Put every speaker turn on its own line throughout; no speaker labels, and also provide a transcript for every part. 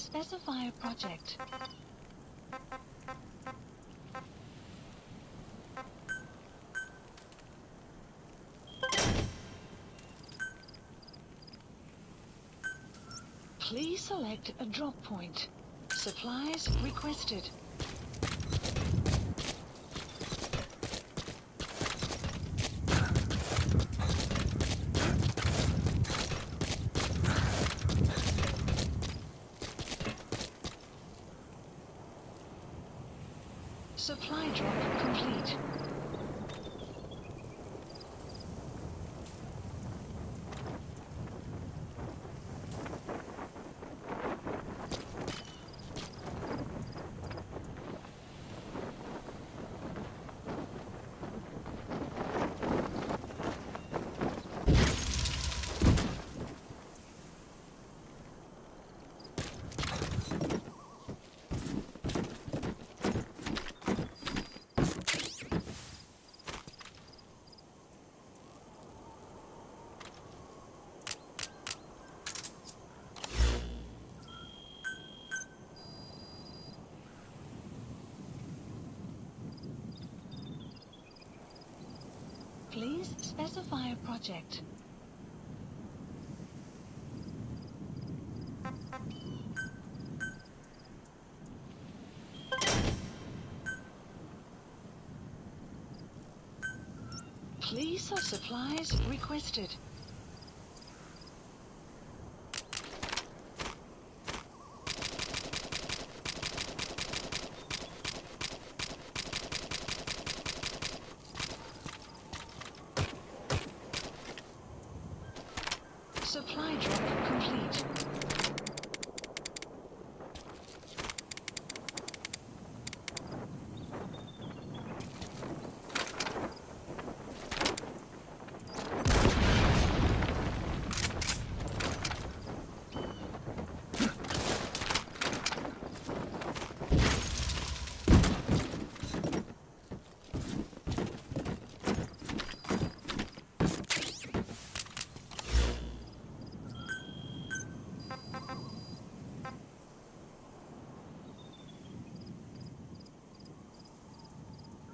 specify a project. Please select a drop point. Supplies requested. Supply drop complete. Please specify a project. Please have supplies requested. Supply drop complete.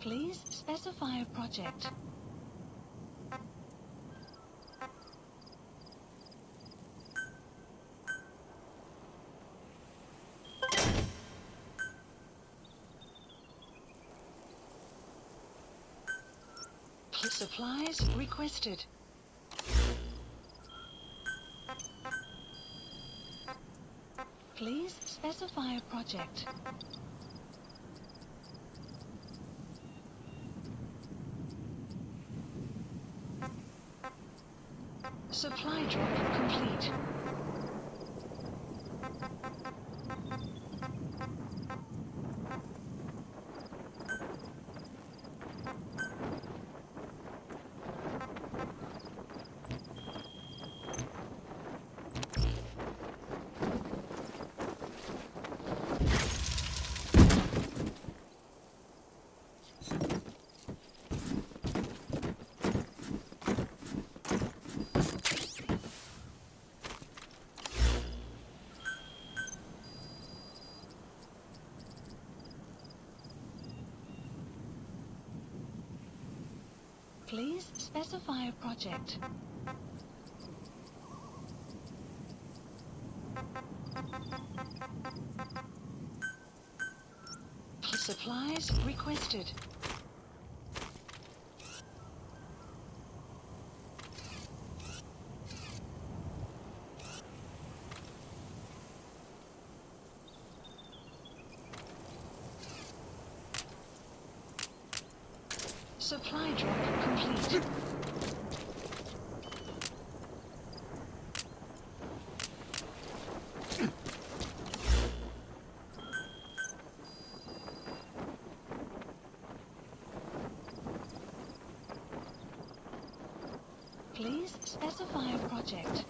Please specify a project. Supplies requested. Please specify a project. Supply drop complete. Please specify a project. Supplies requested. Supply drop complete. Please specify a project.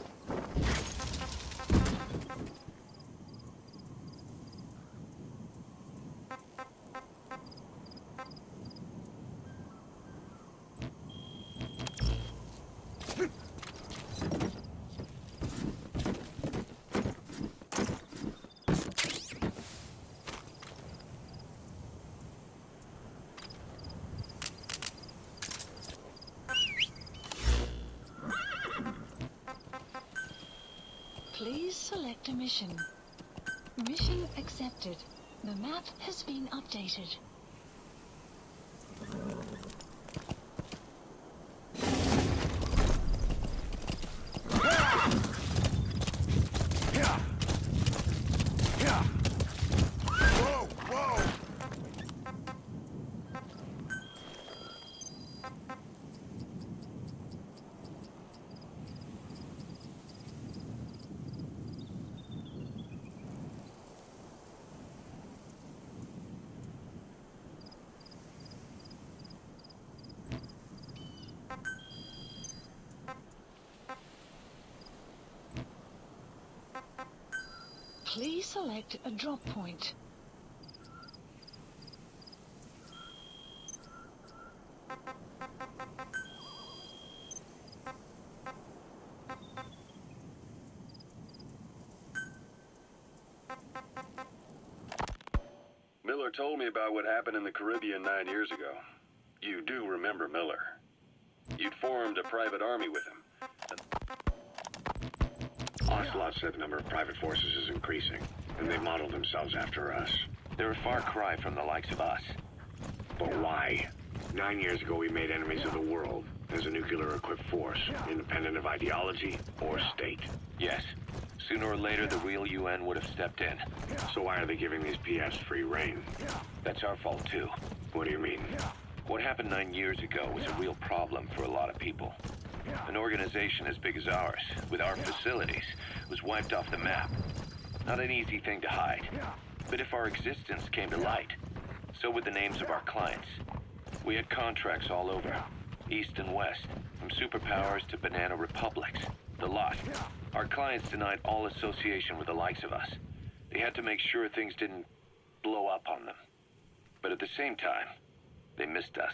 select a mission. Mission accepted. The map has been updated. Please select a drop point.
Miller told me about what happened in the Caribbean 9 years ago. You do remember Miller. You'd formed a private army with him.
Ocelot said the number of private forces is increasing, and they modeled themselves after us.
They're a far cry from the likes of us.
But why? 9 years ago we made enemies of the world as a nuclear-equipped force, independent of ideology or state.
Yes. Sooner or later, the real UN would have stepped in.
So why are they giving these PFs free rein?
That's our fault, too.
What do you mean?
What happened 9 years ago was a real problem for a lot of people. An organization as big as ours, with our facilities, was wiped off the map. Not an easy thing to hide. But if our existence came to light, so would the names of our clients. We had contracts all over, east and west, from superpowers to banana republics. The lot. Our clients denied all association with the likes of us. They had to make sure things didn't blow up on them. But at the same time, they missed us.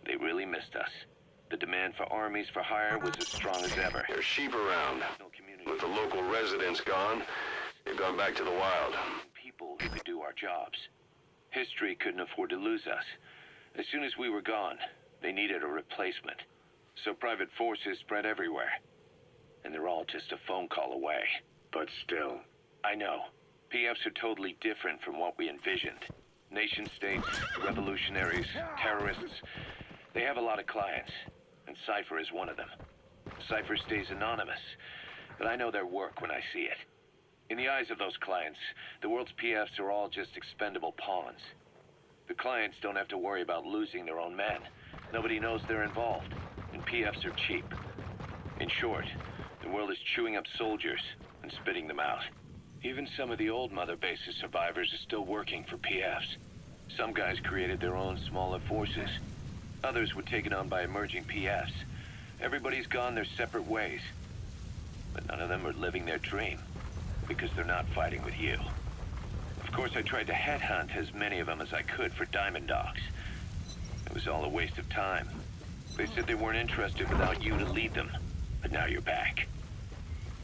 They really missed us. The demand for armies for hire was as strong as ever.
There's sheep around. With the local residents gone, they've gone back to the wild.
People who could do our jobs. History couldn't afford to lose us. As soon as we were gone, they needed a replacement. So private forces spread everywhere. And they're all just a phone call away.
But still.
I know. PFs are totally different from what we envisioned. Nation-states, revolutionaries, terrorists. They have a lot of clients, and Cypher is one of them. Cypher stays anonymous, but I know their work when I see it. In the eyes of those clients, the world's PFs are all just expendable pawns. The clients don't have to worry about losing their own men. Nobody knows they're involved, and PFs are cheap. In short, the world is chewing up soldiers and spitting them out. Even some of the old Mother Base's survivors are still working for PFs. Some guys created their own smaller forces. Others were taken on by emerging PFs. Everybody's gone their separate ways. But none of them are living their dream, because they're not fighting with you. Of course, I tried to headhunt as many of them as I could for Diamond Dogs. It was all a waste of time. They said they weren't interested without you to lead them. But now you're back.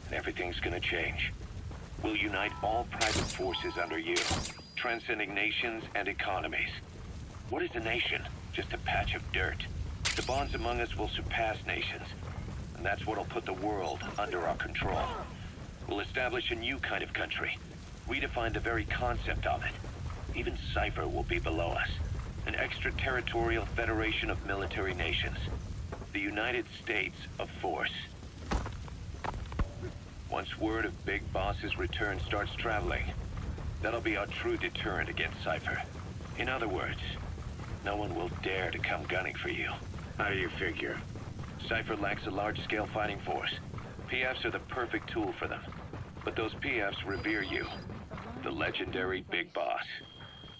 And everything's gonna change. We'll unite all private forces under you, transcending nations and economies. What is a nation? Just a patch of dirt. The bonds among us will surpass nations, and that's what'll put the world under our control. We'll establish a new kind of country, redefine the very concept of it. Even Cypher will be below us, an extraterritorial federation of military nations, the United States of Force. Once word of Big Boss's return starts traveling, that'll be our true deterrent against Cypher. In other words, no one will dare to come gunning for you.
How do you figure?
Cypher lacks a large-scale fighting force. PFs are the perfect tool for them. But those PFs revere you, the legendary Big Boss.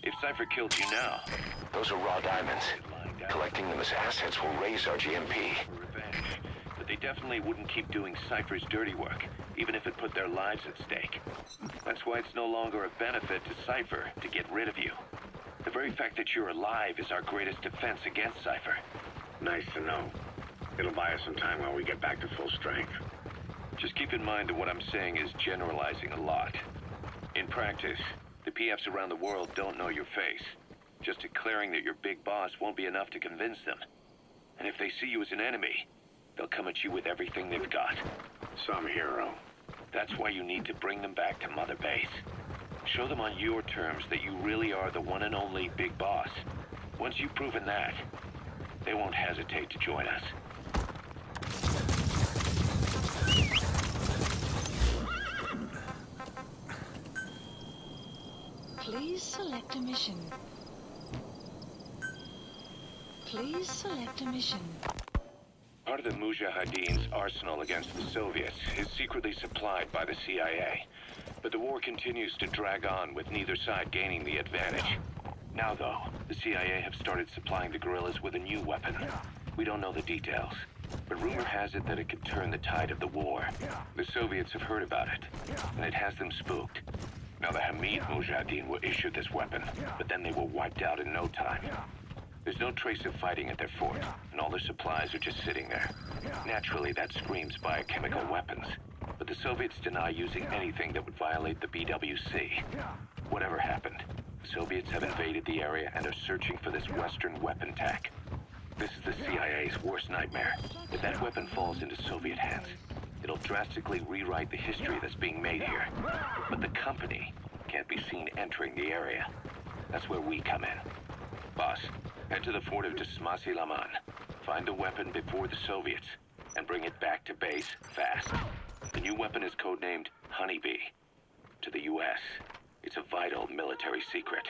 If Cypher kills you now...
Those are raw diamonds. Collecting them as assets will raise our GMP.
For revenge. But they definitely wouldn't keep doing Cypher's dirty work, even if it put their lives at stake. That's why it's no longer a benefit to Cypher to get rid of you. The very fact that you're alive is our greatest defense against Cypher.
Nice to know. It'll buy us some time while we get back to full strength.
Just keep in mind that what I'm saying is generalizing a lot. In practice, the PFs around the world don't know your face. Just declaring that you're Big Boss won't be enough to convince them. And if they see you as an enemy, they'll come at you with everything they've got.
Some hero.
That's why you need to bring them back to Mother Base. Show them on your terms that you really are the one and only Big Boss. Once you've proven that, they won't hesitate to join us.
Please select a mission. Please select a mission.
Part of the Mujahideen's arsenal against the Soviets is secretly supplied by the CIA. But the war continues to drag on with neither side gaining the advantage. Now, though, the CIA have started supplying the guerrillas with a new weapon. We don't know the details, but rumor has it that it could turn the tide of the war. The Soviets have heard about it, and it has them spooked. Now, the Hamid Mujahideen were issued this weapon, but then they were wiped out in no time. There's no trace of fighting at their fort, and all their supplies are just sitting there. Naturally, that screams biochemical weapons, but the Soviets deny using anything that would violate the BWC. Whatever happened, the Soviets have invaded the area and are searching for this Western weapon tech. This is the CIA's worst nightmare. If that weapon falls into Soviet hands, it'll drastically rewrite the history that's being made here. But the company can't be seen entering the area. That's where we come in. Boss, head to the fort of Desmasi Laman. Find the weapon before the Soviets, and bring it back to base fast. The new weapon is codenamed Honeybee. To the U.S., it's a vital military secret.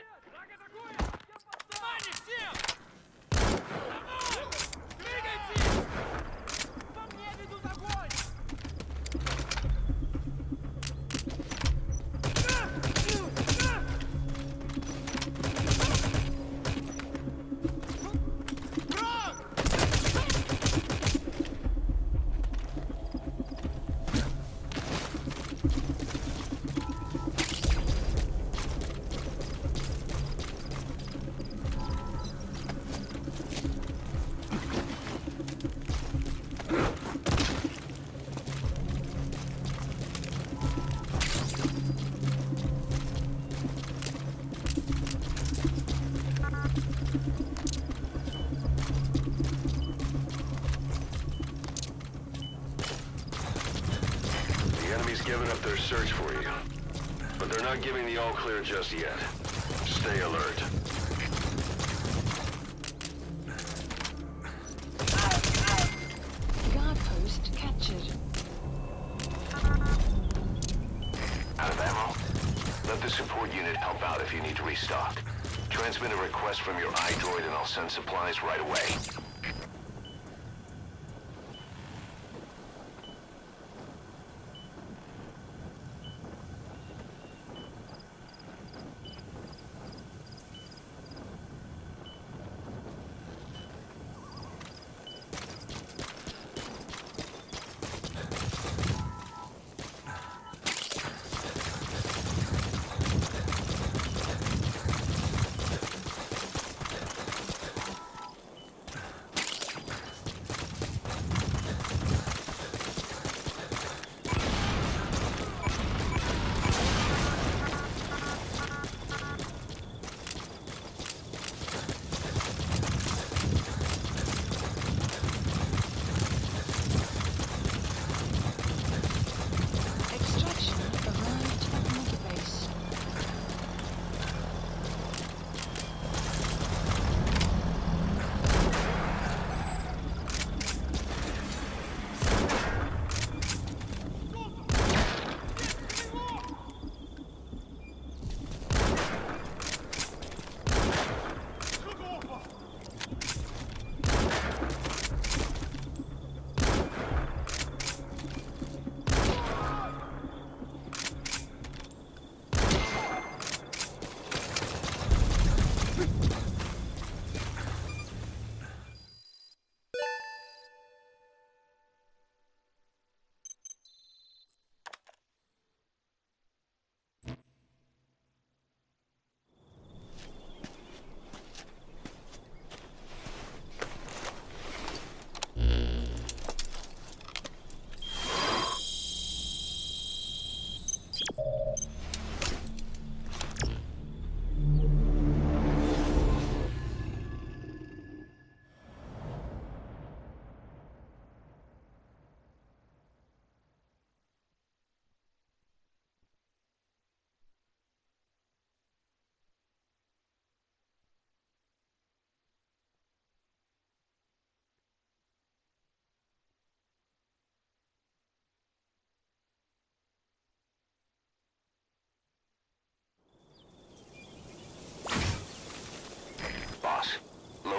Giving up their search for you. But they're not giving the all-clear just yet. Stay alert.
Guard post captured.
Out of ammo? Let the support unit help out if you need to restock. Transmit a request from your iDroid and I'll send supplies right away.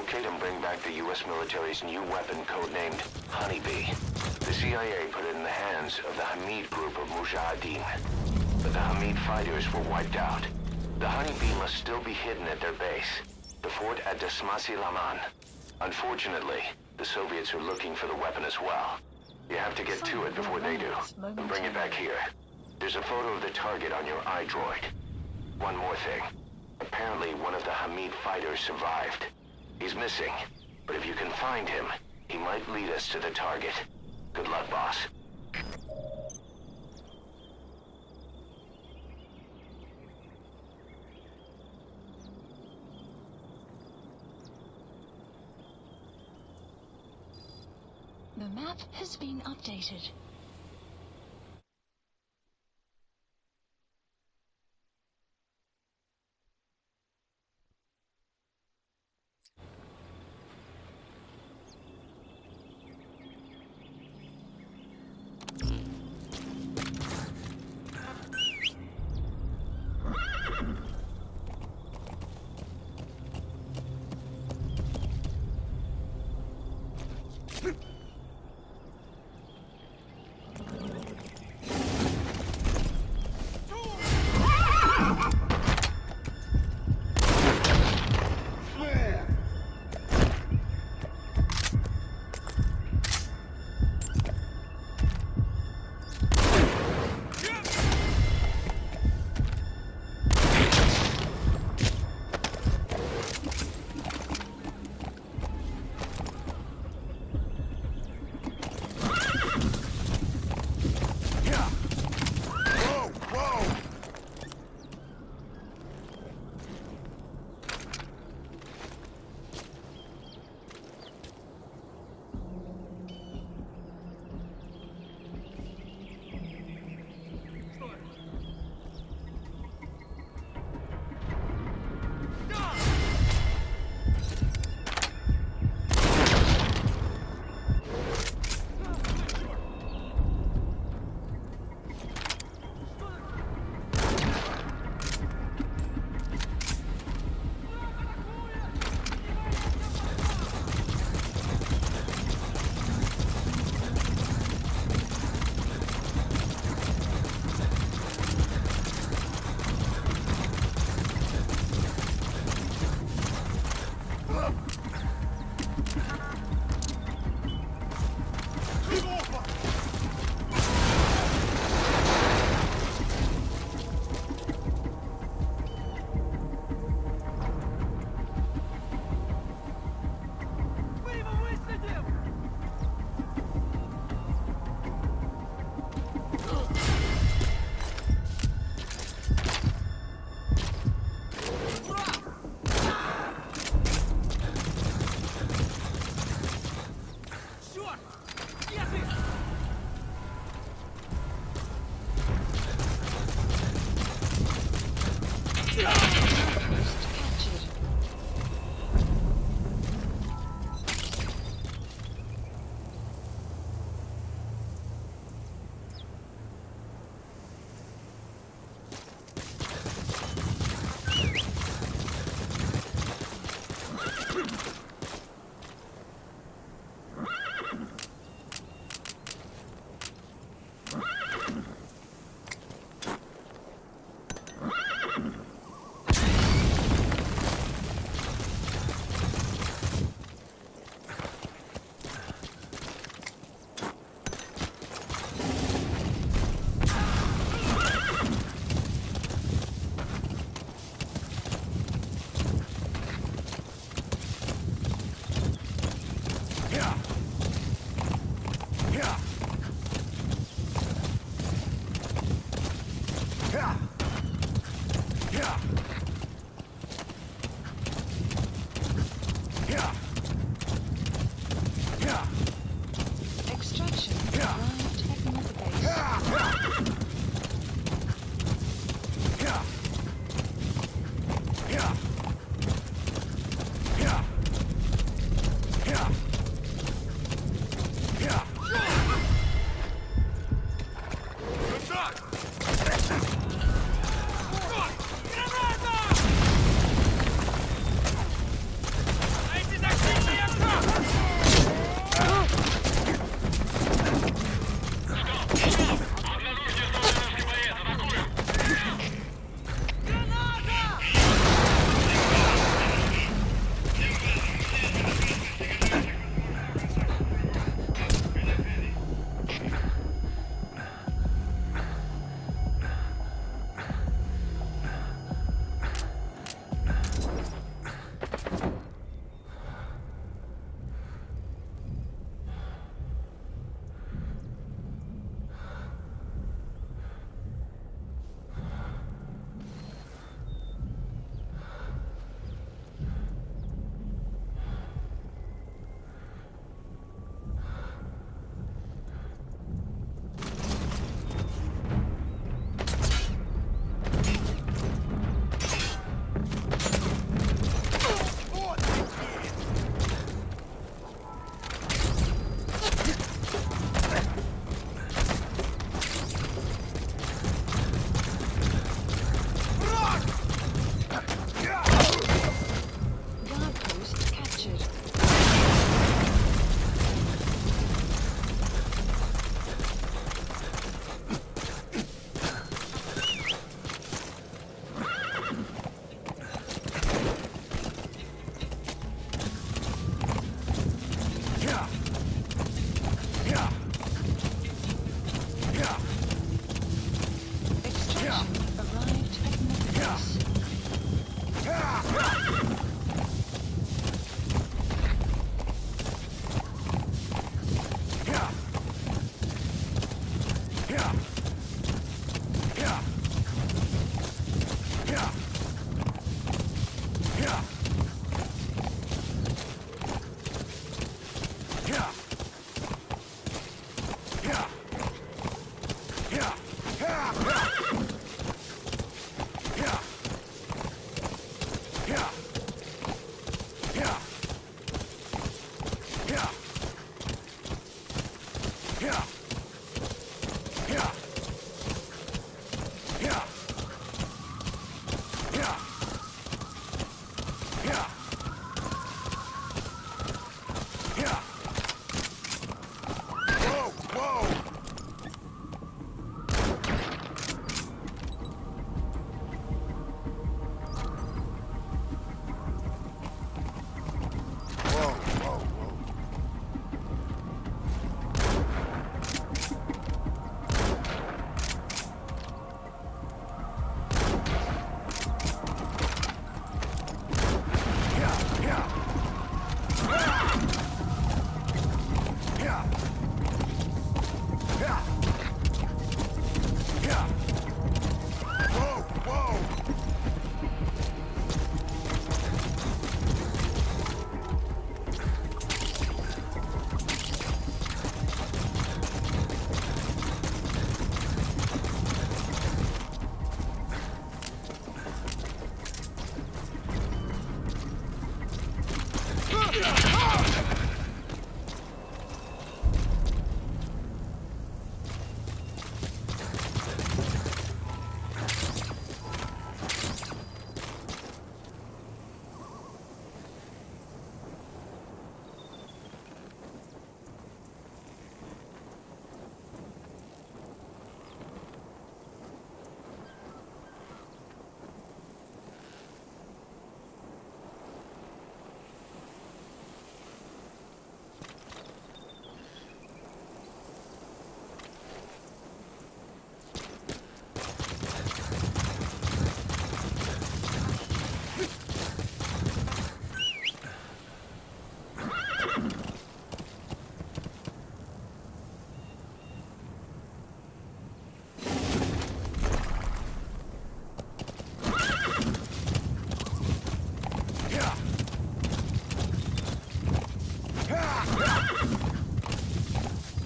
locate and bring back the U.S. military's new weapon codenamed Honeybee. The CIA put it in the hands of the Hamid group of Mujahideen. But the Hamid fighters were wiped out. The Honeybee must still be hidden at their base, the fort at Dasmasi Laman. Unfortunately, the Soviets are looking for the weapon as well. You have to get to it before they do, and bring it back here. There's a photo of the target on your iDroid. One more thing. Apparently, one of the Hamid fighters survived. He's missing, but if you can find him, he might lead us to the target. Good luck, boss.
The map has been updated.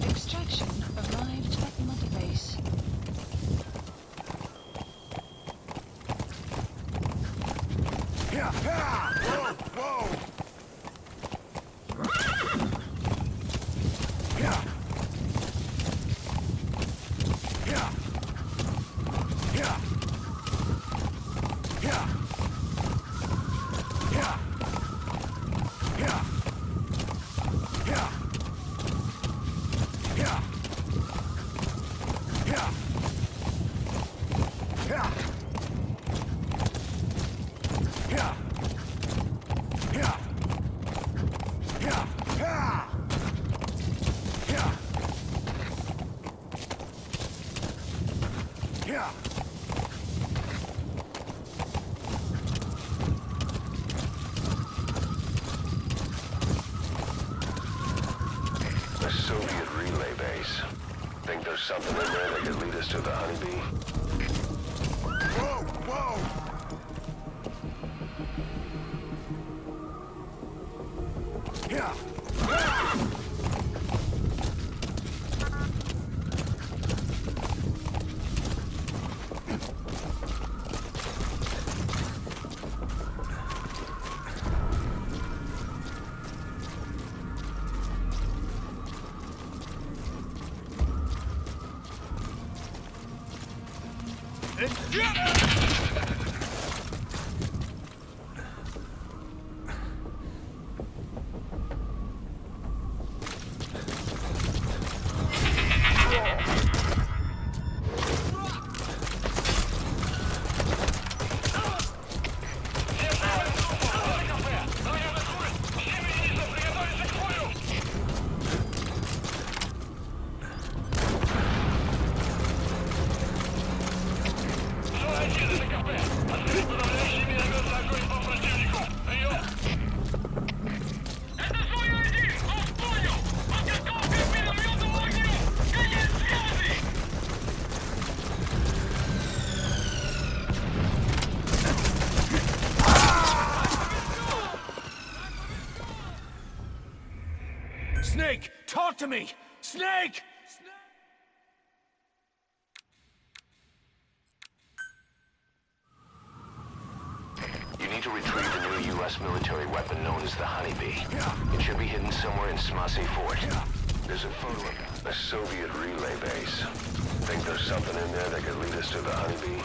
Extraction arrived at Mother Base.
A Soviet relay base. Think there's something in there that could lead us to the honeybee? Whoa! Whoa! Yeah!
Snake, talk to me! Snake!
You need to retrieve the new U.S. military weapon known as the Honeybee. It should be hidden somewhere in Smasy Fort. There's a photo of a Soviet relay base. Think there's something in there that could lead us to the Honeybee?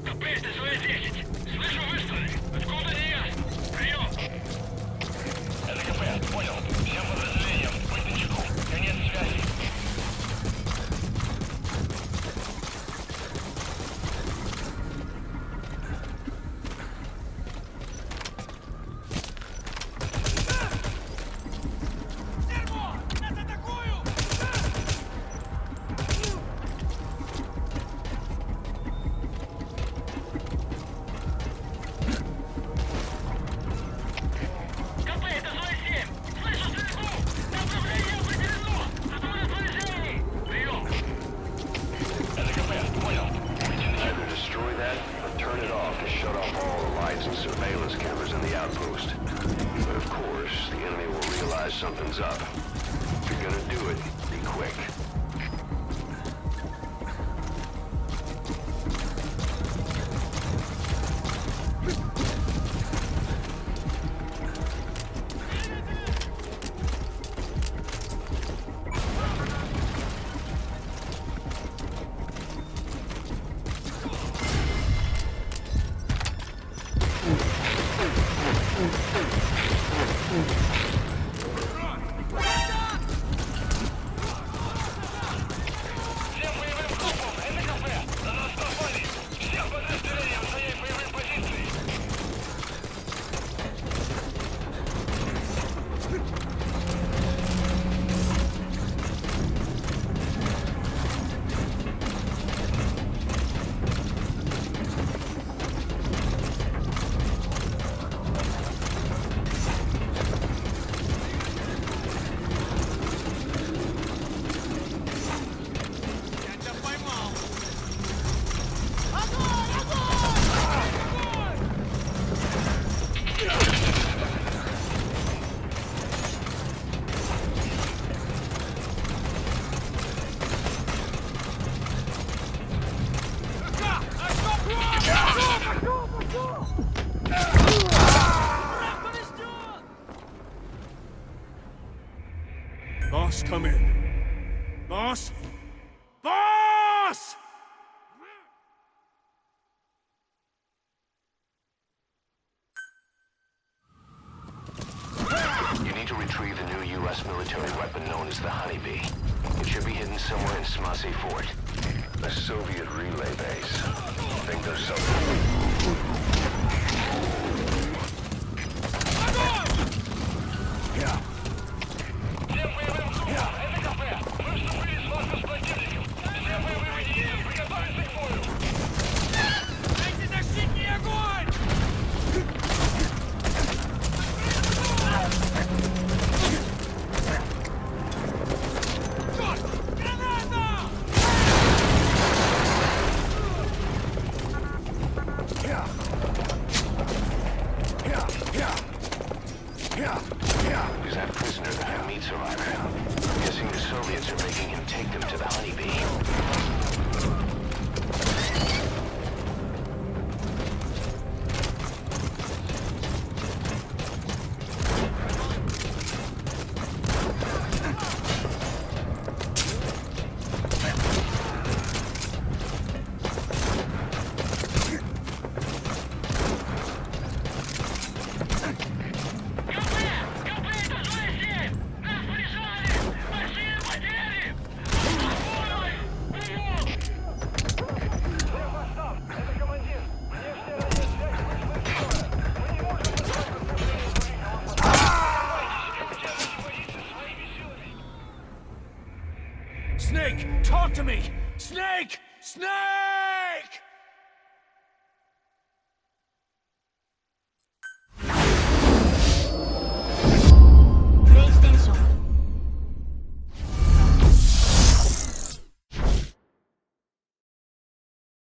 КП-10. Слышу выстрелы. Откуда я? Прием.
Boss? Boss!
You need to retrieve the new U.S. military weapon known as the Honeybee. It should be hidden somewhere in Smasy Fort. A Soviet relay base. Think there's something... Is that prisoner the Hamid survivor? I'm guessing the Soviets are making him take them to the Honeybee.
Snake, talk to me! Snake! Snake!